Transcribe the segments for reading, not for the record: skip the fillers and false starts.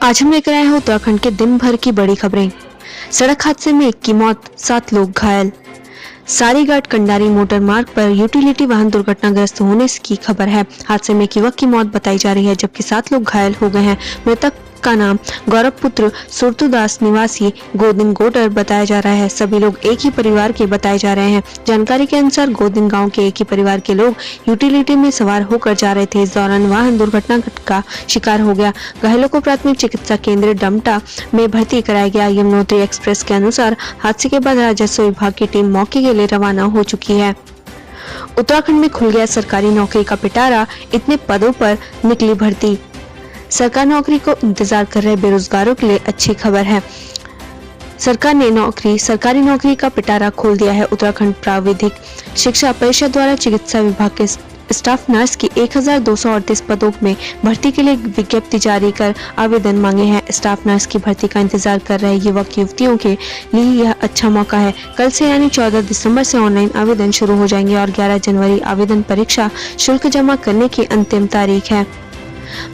आज हम लेकर आए हैं उत्तराखंड के दिन भर की बड़ी खबरें। सड़क हादसे में एक की मौत, 7 लोग घायल। सारीघाट कंडारी मोटर मार्ग पर यूटिलिटी वाहन दुर्घटनाग्रस्त होने की खबर है। हादसे में एक युवक की मौत बताई जा रही है, जबकि 7 लोग घायल हो गए हैं। मृतक का नाम गौरव पुत्र सुरतुदास निवासी गोदिन गोटर बताया जा रहा है। सभी लोग एक ही परिवार के बताए जा रहे हैं। जानकारी के अनुसार गोदिन गांव के एक ही परिवार के लोग यूटिलिटी में सवार होकर जा रहे थे। इस दौरान वाहन दुर्घटना का शिकार हो गया। घायलों को प्राथमिक चिकित्सा केंद्र डमटा में भर्ती कराया गया। यमुनोत्री एक्सप्रेस के अनुसार हादसे के बाद राजस्व विभाग की टीम मौके के लिए रवाना हो चुकी है। उत्तराखंड में खुल गया सरकारी नौकरी का पिटारा, इतने पदों पर निकली भर्ती। सरकारी नौकरी को इंतजार कर रहे बेरोजगारों के लिए अच्छी खबर है। सरकार ने सरकारी नौकरी का पिटारा खोल दिया है। उत्तराखंड प्राविधिक शिक्षा परिषद द्वारा चिकित्सा विभाग के स्टाफ नर्स की 1238 पदों में भर्ती के लिए विज्ञप्ति जारी कर आवेदन मांगे हैं। स्टाफ नर्स की भर्ती का इंतजार कर रहे युवक युवतियों के लिए यह अच्छा मौका है। कल से यानी 14 दिसंबर से ऑनलाइन आवेदन शुरू हो जाएंगे और 11 जनवरी आवेदन परीक्षा शुल्क जमा करने की अंतिम तारीख है।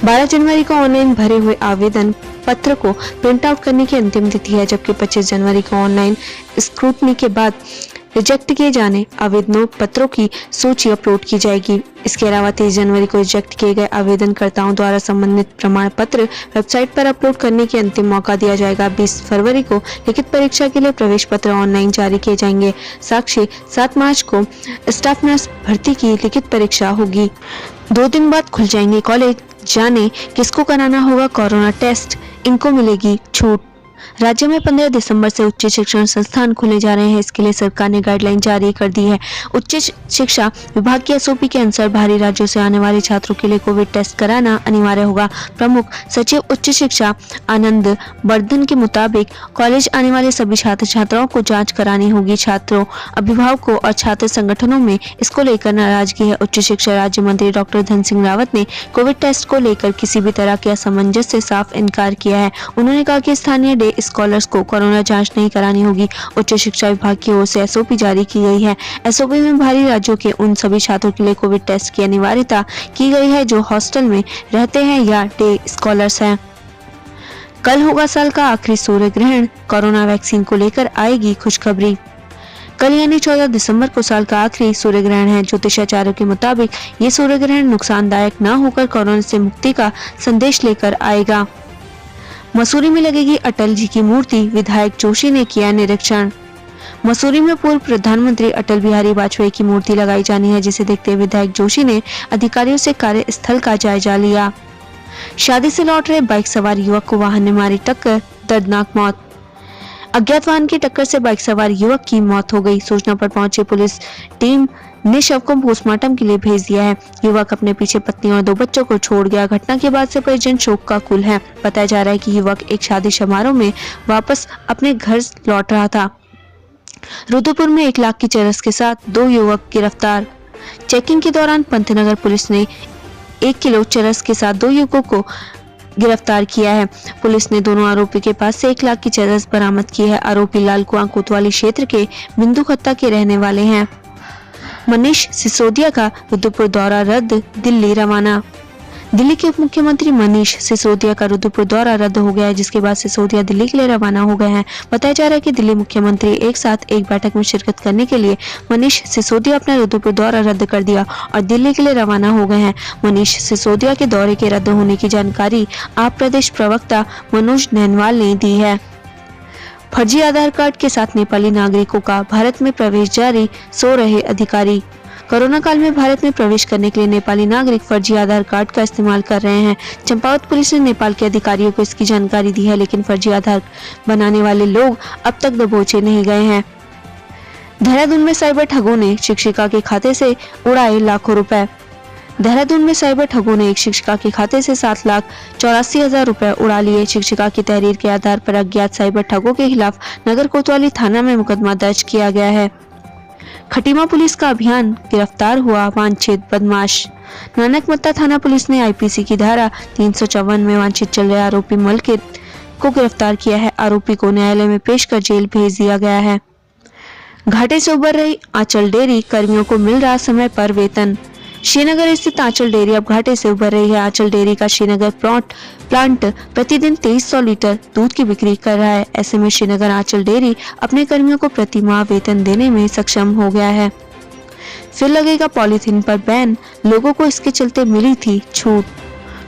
12 जनवरी को ऑनलाइन भरे हुए आवेदन पत्र को प्रिंट आउट करने की अंतिम तिथि है, जबकि 25 जनवरी को ऑनलाइन स्क्रूटनी के बाद रिजेक्ट किए जाने आवेदनों पत्रों की सूची अपलोड की जाएगी। इसके अलावा 23 जनवरी को रिजेक्ट किए गए आवेदनकर्ताओं द्वारा संबंधित प्रमाण पत्र वेबसाइट पर अपलोड करने की अंतिम मौका दिया जाएगा। 20 फरवरी को लिखित परीक्षा के लिए प्रवेश पत्र ऑनलाइन जारी किए जाएंगे। साक्षी 7 मार्च को स्टाफ नर्स भर्ती की लिखित परीक्षा होगी। 2 दिन बाद खुल जाएंगे कॉलेज, जाने किसको कराना होगा कोरोना टेस्ट, इनको मिलेगी छूट। राज्य में 15 दिसंबर से उच्च शिक्षण संस्थान खुले जा रहे हैं। इसके लिए सरकार ने गाइडलाइन जारी कर दी है। उच्च शिक्षा विभाग की एसओपी के अनुसार बाहरी राज्यों से आने वाले छात्रों के लिए कोविड टेस्ट कराना अनिवार्य होगा। प्रमुख सचिव उच्च शिक्षा आनंद वर्धन के मुताबिक कॉलेज आने वाले सभी छात्र छात्राओं को जांच करानी होगी। छात्रों, अभिभावकों और छात्र संगठनों में इसको लेकर नाराजगी है। उच्च शिक्षा राज्य मंत्री डॉक्टर धन सिंह रावत ने कोविड टेस्ट को लेकर किसी भी तरह के असमंजस से साफ इनकार किया है। उन्होंने कहा कि स्थानीय डे स्कॉलर्स को कोरोना जांच नहीं करानी होगी। उच्च शिक्षा विभाग की ओर से एसओपी जारी की गई है। एसओपी में बाहरी राज्यों के उन सभी छात्रों के लिए कोविड टेस्ट की अनिवार्यता की गई है जो हॉस्टल में रहते हैं या डे स्कॉलर्स हैं। कल होगा साल का आखिरी सूर्य ग्रहण, कोरोना वैक्सीन को लेकर आएगी खुशखबरी। कल यानी 14 दिसंबर को साल का आखिरी सूर्य ग्रहण है। ज्योतिषाचार्यों के मुताबिक ये सूर्य ग्रहण नुकसानदायक न होकर कोरोना से मुक्ति का संदेश लेकर आएगा। मसूरी में लगेगी अटल जी की मूर्ति, विधायक जोशी ने किया निरीक्षण। मसूरी में पूर्व प्रधानमंत्री अटल बिहारी वाजपेयी की मूर्ति लगाई जानी है, जिसे देखते हुए विधायक जोशी ने अधिकारियों से कार्यस्थल का जायजा लिया। शादी से लौट रहे बाइक सवार युवक को वाहन ने मारी टक्कर, दर्दनाक मौत। अज्ञात वाहन की टक्कर से बाइक सवार युवक की मौत हो गई। सूचना पर पहुंची पुलिस टीम ने शव को पोस्टमार्टम के लिए भेज दिया है। युवक अपने पीछे पत्नी और 2 बच्चों को छोड़ गया। घटना के बाद से परिजन शोक का कुल है। बताया जा रहा है कि युवक एक शादी समारोह में वापस अपने घर लौट रहा था। रुद्रपुर में 1 लाख की चरस के साथ 2 युवक गिरफ्तार। चेकिंग के दौरान पंतनगर पुलिस ने 1 किलो चरस के साथ 2 युवकों को गिरफ्तार किया है। पुलिस ने दोनों आरोपी के पास से 1 लाख की चरस बरामद की है। आरोपी लालकुआं कोतवाली क्षेत्र के बिंदु खत्ता के रहने वाले हैं। मनीष सिसोदिया का रुद्रपुर दौरा रद्द, दिल्ली रवाना। दिल्ली के उप मुख्यमंत्री मनीष सिसोदिया का रुद्रपुर दौरा रद्द हो गया है, जिसके बाद सिसोदिया दिल्ली के लिए रवाना हो गए हैं। बताया जा रहा है कि दिल्ली मुख्यमंत्री एक साथ एक बैठक में शिरकत करने के लिए मनीष सिसोदिया अपना रुद्रपुर दौरा रद्द कर दिया और दिल्ली के लिए रवाना हो गए हैं। मनीष सिसोदिया के दौरे के रद्द होने की जानकारी आप प्रदेश प्रवक्ता मनोज नैनवाल ने दी है। फर्जी आधार कार्ड के साथ नेपाली नागरिकों का भारत में प्रवेश जारी, सो रहे अधिकारी। कोरोना काल में भारत में प्रवेश करने के लिए नेपाली नागरिक फर्जी आधार कार्ड का इस्तेमाल कर रहे हैं। चंपावत पुलिस ने नेपाल के अधिकारियों को इसकी जानकारी दी है, लेकिन फर्जी आधार बनाने वाले लोग अब तक दबोचे नहीं गए हैं। देहरादून में साइबर ठगों ने शिक्षिका के खाते से उड़ाए लाखों रुपए। देहरादून में साइबर ठगों ने एक शिक्षिका के खाते से 7,84,000 रुपए उड़ा लिए। शिक्षिका की तहरीर के आधार पर अज्ञात साइबर ठगों के खिलाफ नगर कोतवाली थाना में मुकदमा दर्ज किया गया है। खटीमा पुलिस का अभियान, गिरफ्तार हुआ वांछित बदमाश। नानकमत्ता थाना पुलिस ने आईपीसी की धारा 354 में वांछित चल रहे आरोपी मलकित को गिरफ्तार किया है। आरोपी को न्यायालय में पेश कर जेल भेज दिया गया है। घाटे से उबर रही आंचल डेयरी कर्मियों को मिल रहा समय पर वेतन। श्रीनगर स्थित आंचल डेयरी अब घाटे से उभर रही है। आंचल डेयरी का श्रीनगर प्लांट प्रतिदिन 2300 लीटर दूध की बिक्री कर रहा है। ऐसे में श्रीनगर आंचल डेयरी अपने कर्मियों को प्रति माह वेतन देने में सक्षम हो गया है। फिर लगेगा पॉलीथीन पर बैन, लोगों को इसके चलते मिली थी छूट।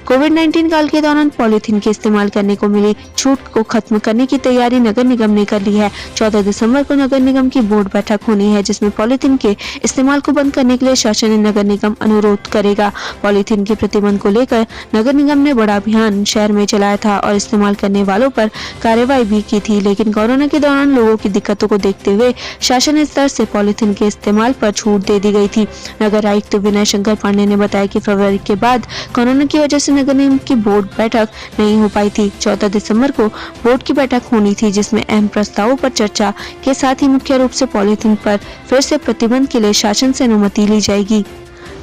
कोविड-19 काल के दौरान पॉलीथीन के इस्तेमाल करने को मिली छूट को खत्म करने की तैयारी नगर निगम ने कर ली है। 14 दिसंबर को नगर निगम की बोर्ड बैठक होनी है, जिसमें पॉलीथीन के इस्तेमाल को बंद करने के लिए शासन ने नगर निगम अनुरोध करेगा। पॉलीथीन के प्रतिबंध को लेकर नगर निगम ने बड़ा अभियान शहर में चलाया था और इस्तेमाल करने वालों पर कार्रवाई भी की थी, लेकिन कोरोना के दौरान लोगों की दिक्कतों को देखते हुए शासन स्तर से पॉलीथीन के इस्तेमाल पर छूट दे दी गई थी। नगर आयुक्त विनय शंकर पांडे ने बताया कि फरवरी के बाद कोरोना की वजह से नगर निगम की बोर्ड बैठक नहीं हो पाई थी। 14 दिसंबर को बोर्ड की बैठक होनी थी, जिसमें अहम प्रस्तावों पर चर्चा के साथ ही मुख्य रूप से पॉलीथीन पर फिर से प्रतिबंध के लिए शासन से अनुमति ली जाएगी।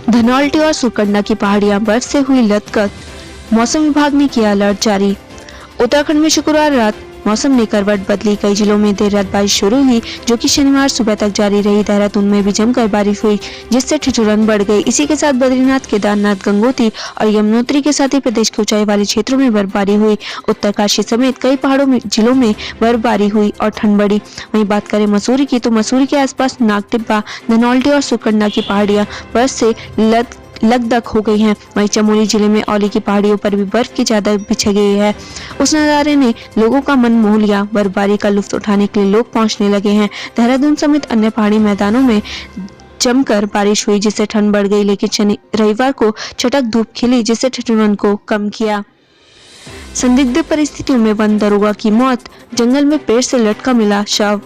धनौल्टी और सुकन्ना की पहाड़ियां बर्फ से हुई लथपथ, मौसम विभाग ने किया अलर्ट जारी। उत्तराखंड में शुक्रवार रात मौसम ने करवट बदली। कई जिलों में देर रात बारिश शुरू हुई, जो कि शनिवार सुबह तक जारी रही। देहरादून में भी जमकर बारिश हुई, जिससे ठिठुरन बढ़ गई। इसी के साथ बद्रीनाथ, केदारनाथ, गंगोत्री और यमुनोत्री के साथ ही प्रदेश के ऊंचाई वाले क्षेत्रों में बर्फबारी हुई। उत्तरकाशी समेत कई जिलों में बर्फबारी हुई और ठंड बढ़ी। वहीं बात करें मसूरी की, तो मसूरी के आसपास नागटिब्बा, धनौल्टी और सुकन्ना की पहाड़ियां बर्फ से लकदक हो गई हैं। वहीं चमोली जिले में औली की पहाड़ियों पर भी बर्फ की चादर बिछी गई है। उस नजारे ने लोगों का मन मोह लिया। बर्फबारी का लुत्फ उठाने के लिए लोग पहुंचने लगे हैं। देहरादून समेत अन्य पहाड़ी मैदानों में जमकर बारिश हुई, जिससे ठंड बढ़ गई, लेकिन रविवार को चटक धूप खिली, जिससे ठिठुरन को कम किया। संदिग्ध परिस्थितियों में वन दरोगा की मौत, जंगल में पेड़ से लटका मिला शव।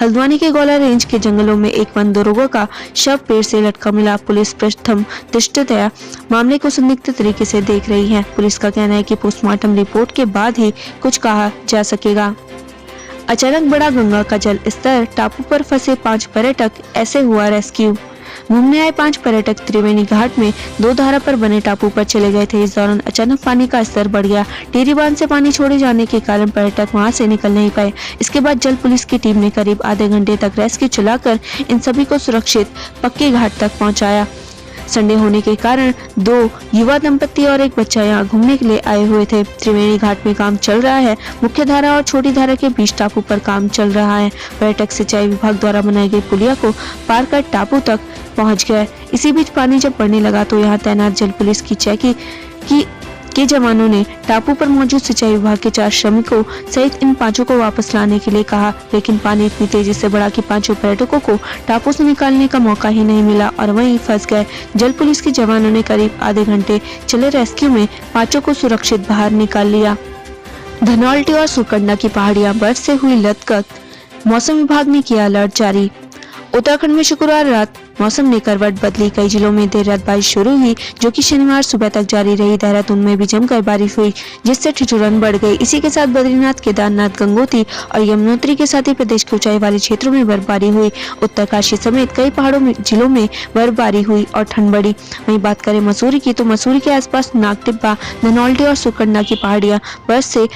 हल्द्वानी के गौला रेंज के जंगलों में एक वन दरोगा का शव पेड़ से लटका मिला। पुलिस प्रथम दृष्टया मामले को संदिग्ध तरीके से देख रही है। पुलिस का कहना है कि पोस्टमार्टम रिपोर्ट के बाद ही कुछ कहा जा सकेगा। अचानक बढ़ा गंगा का जल स्तर, टापू पर फंसे 5 पर्यटक, ऐसे हुआ रेस्क्यू। घूमने आए 5 पर्यटक त्रिवेणी घाट में 2 धारा पर बने टापू पर चले गए थे। इस दौरान अचानक पानी का स्तर बढ़ गया। टिहरी बांध से पानी छोड़े जाने के कारण पर्यटक वहां से निकल नहीं पाए। इसके बाद जल पुलिस की टीम ने करीब आधे घंटे तक रेस्क्यू चलाकर इन सभी को सुरक्षित पक्के घाट तक पहुंचाया। संडे होने के कारण 2 युवा दंपति और एक बच्चा यहाँ घूमने के लिए आए हुए थे। त्रिवेणी घाट में काम चल रहा है। मुख्य धारा और छोटी धारा के बीच टापू पर काम चल रहा है। पर्यटक सिंचाई विभाग द्वारा बनाई गई पुलिया को पार कर टापू तक पहुंच गए। इसी बीच पानी जब बढ़ने लगा तो यहाँ तैनात जल पुलिस की चेकी के जवानों ने टापू पर मौजूद सिंचाई विभाग के 4 श्रमिकों सहित इन 5 को वापस लाने के लिए कहा, लेकिन पानी इतनी तेजी से बढ़ा कि 5 पर्यटकों को टापू से निकालने का मौका ही नहीं मिला और वहीं फंस गए। जल पुलिस के जवानों ने करीब आधे घंटे चले रेस्क्यू में 5 को सुरक्षित बाहर निकाल लिया। धनौल्टी और सुकन्ना की पहाड़ियां बर्फ से हुई लथपथ, मौसम विभाग ने किया अलर्ट जारी। उत्तराखंड में शुक्रवार रात मौसम ने करवट बदली। कई जिलों में देर रात बारिश शुरू हुई, जो कि शनिवार सुबह तक जारी रही। देहरादून में भी जमकर बारिश हुई, जिससे ठिठुरन बढ़ गई। इसी के साथ बद्रीनाथ, केदारनाथ, गंगोत्री और यमुनोत्री के साथ ही प्रदेश के ऊंचाई वाले क्षेत्रों में बर्फबारी हुई। उत्तरकाशी समेत कई जिलों में बर्फबारी हुई और ठंड बढ़ी। वहीं बात करें मसूरी की, तो मसूरी के आसपास नागटिब्बा, धनौल्टी और सुकन्ना की पहाड़ियां बर्फ से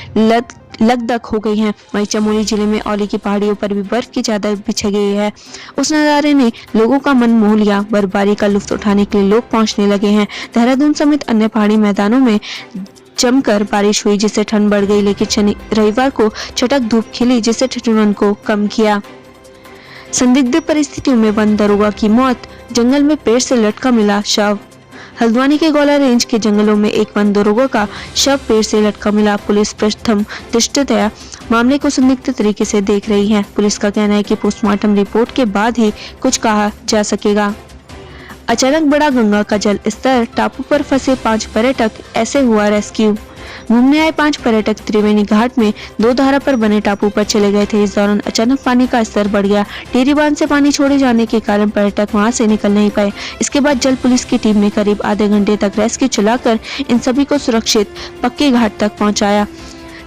लकदक हो गई हैं। वहीं चमोली जिले में औली की पहाड़ियों पर भी बर्फ की चादर बिछी गई है। उस नजारे ने लोगों का मन मोह लिया। बर्फबारी का लुत्फ उठाने के लिए लोग पहुंचने लगे हैं। देहरादून समेत अन्य पहाड़ी मैदानों में जमकर बारिश हुई, जिससे ठंड बढ़ गई, लेकिन रविवार को चटक धूप खिली, जिससे ठिठुरन को कम किया। संदिग्ध परिस्थितियों में वन दरोगा की मौत, जंगल में पेड़ से लटका मिला शव। हल्द्वानी के गौला रेंज के जंगलों में एक वन दरोगा का शव पेड़ से लटका मिला। पुलिस प्रथम दृष्टया मामले को संदिग्ध तरीके से देख रही है। पुलिस का कहना है कि पोस्टमार्टम रिपोर्ट के बाद ही कुछ कहा जा सकेगा। अचानक बढ़ा गंगा का जल स्तर, टापू पर फंसे 5 पर्यटक, ऐसे हुआ रेस्क्यू। घूमने आए 5 पर्यटक त्रिवेणी घाट में 2 धारा पर बने टापू पर चले गए थे। इस दौरान अचानक पानी का स्तर बढ़ गया। टिहरी बांध से पानी छोड़े जाने के कारण पर्यटक वहां से निकल नहीं पाए। इसके बाद जल पुलिस की टीम ने करीब आधे घंटे तक रेस्क्यू चलाकर इन सभी को सुरक्षित पक्के घाट तक पहुंचाया।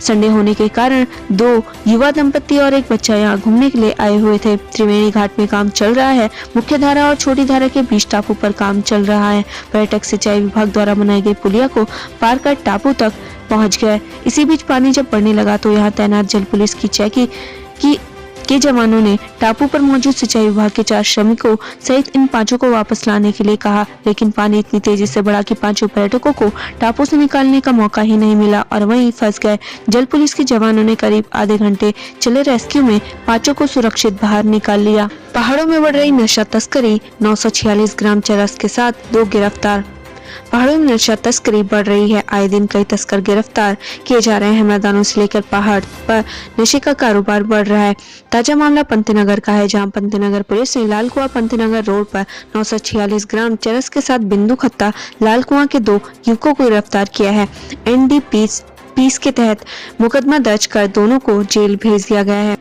संडे होने के कारण 2 युवा दंपति और एक बच्चा यहाँ घूमने के लिए आए हुए थे। त्रिवेणी घाट में काम चल रहा है। मुख्य धारा और छोटी धारा के बीच टापू पर काम चल रहा है। पर्यटक सिंचाई विभाग द्वारा बनाई गई पुलिया को पार कर टापू तक पहुंच गए। इसी बीच पानी जब बढ़ने लगा तो यहाँ तैनात जल पुलिस की चेकी के जवानों ने टापू पर मौजूद सिंचाई विभाग के 4 श्रमिकों सहित इन 5 को वापस लाने के लिए कहा, लेकिन पानी इतनी तेजी से बढ़ा कि 5 पर्यटकों को टापू से निकालने का मौका ही नहीं मिला और वहीं फंस गए। जल पुलिस के जवानों ने करीब आधे घंटे चले रेस्क्यू में 5 को सुरक्षित बाहर निकाल लिया। पहाड़ों में बढ़ रही नशा तस्करी, 946 ग्राम चरस के साथ 2 गिरफ्तार। पहाड़ों में नशा तस्करी बढ़ रही है, आए दिन कई तस्कर गिरफ्तार किए जा रहे हैं। मैदानों से लेकर पहाड़ पर नशे का कारोबार बढ़ रहा है। ताजा मामला पंतनगर का है, जहां पंतनगर पुलिस ने लाल कुआं पंतनगर रोड पर 946 ग्राम चरस के साथ बिंदु खत्ता लाल कुआं के 2 युवकों को गिरफ्तार किया है। NDPS के तहत मुकदमा दर्ज कर दोनों को जेल भेज दिया गया है।